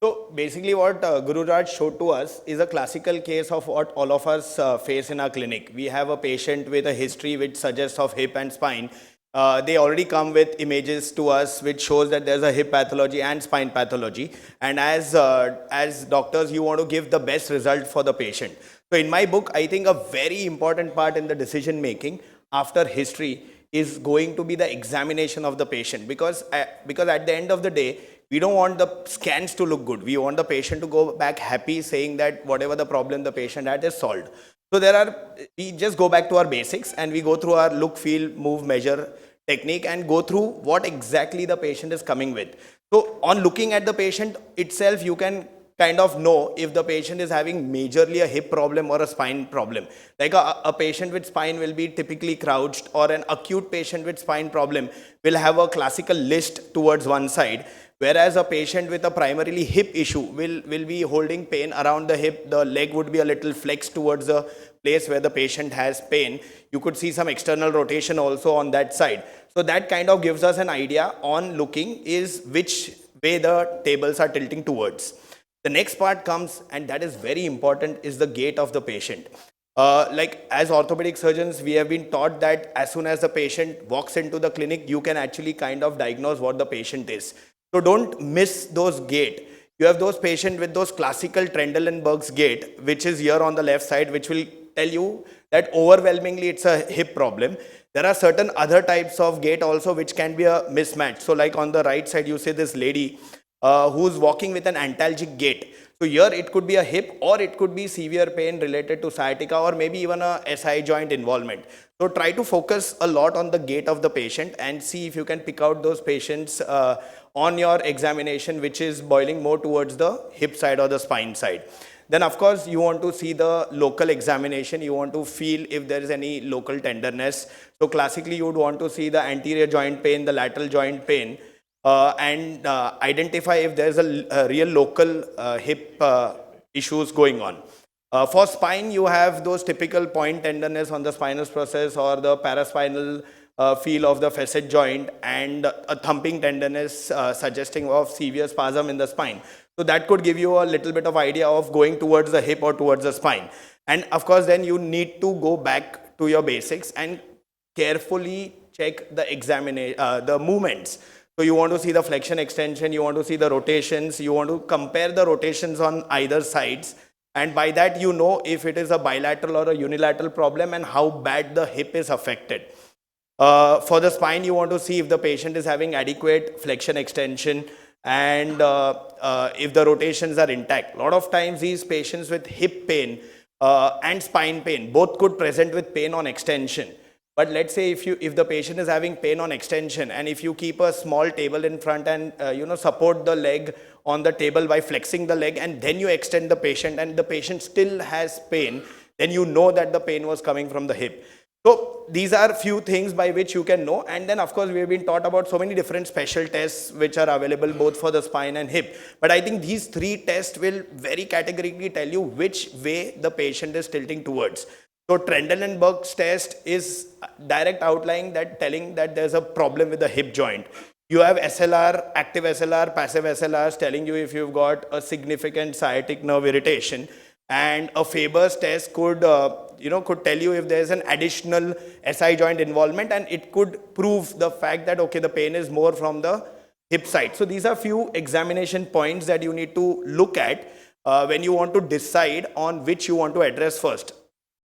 So basically what Guru Raj showed to us is a classical case of what all of us face in our clinic. We have a patient with a history which suggests of hip and spine. They already come with images to us which shows that there's a hip pathology and spine pathology. And as doctors, you want to give the best result for the patient. So in my book, I think a very important part in the decision making after history is going to be the examination of the patient, because at the end of the day, we don't want the scans to look good. We want the patient to go back happy, saying that whatever the problem the patient had is solved. So we just go back to our basics and we go through our look, feel, move, measure technique and go through what exactly the patient is coming with. So on looking at the patient itself, you can kind of know if the patient is having majorly a hip problem or a spine problem. Like a patient with spine will be typically crouched, or an acute patient with spine problem will have a classical list towards one side. Whereas a patient with a primarily hip issue will be holding pain around the hip. The leg would be a little flexed towards the place where the patient has pain. You could see some external rotation also on that side. So that kind of gives us an idea on looking is which way the tables are tilting towards. The next part comes, and that is very important, is the gait of the patient. Like as orthopedic surgeons, we have been taught that as soon as the patient walks into the clinic, you can actually kind of diagnose what the patient is. So don't miss those gait. You have those patients with those classical Trendelenburg's gait, which is here on the left side, which will tell you that overwhelmingly it's a hip problem. There are certain other types of gait also which can be a mismatch. So like on the right side, you see this lady who's walking with an antalgic gait. So here it could be a hip, or it could be severe pain related to sciatica, or maybe even a SI joint involvement. So try to focus a lot on the gait of the patient and see if you can pick out those patients on your examination, which is boiling more towards the hip side or the spine side. Then of course you want to see the local examination. You want to feel if there is any local tenderness. So classically you would want to see the anterior joint pain, the lateral joint pain, and identify if there's a real local hip issues going on. For spine, you have those typical point tenderness on the spinous process or the paraspinal feel of the facet joint, and a thumping tenderness suggesting of severe spasm in the spine. So that could give you a little bit of idea of going towards the hip or towards the spine. And of course, then you need to go back to your basics and carefully check the movements. So you want to see the flexion extension, you want to see the rotations, you want to compare the rotations on either sides. And by that, you know if it is a bilateral or a unilateral problem and how bad the hip is affected. For the spine, you want to see if the patient is having adequate flexion extension and if the rotations are intact. A lot of times, these patients with hip pain and spine pain both could present with pain on extension. But let's say if the patient is having pain on extension, and if you keep a small table in front and support the leg on the table by flexing the leg, and then you extend the patient and the patient still has pain, then you know that the pain was coming from the hip. So these are few things by which you can know. And then of course we have been taught about so many different special tests which are available both for the spine and hip. But I think these three tests will very categorically tell you which way the patient is tilting towards. So Trendelenburg's test is direct outline that telling that there's a problem with the hip joint. You have SLR, active SLR, passive SLRs telling you if you've got a significant sciatic nerve irritation. And a Faber's test could tell you if there's an additional SI joint involvement, and it could prove the fact that, okay, the pain is more from the hip side. So these are few examination points that you need to look at when you want to decide on which you want to address first.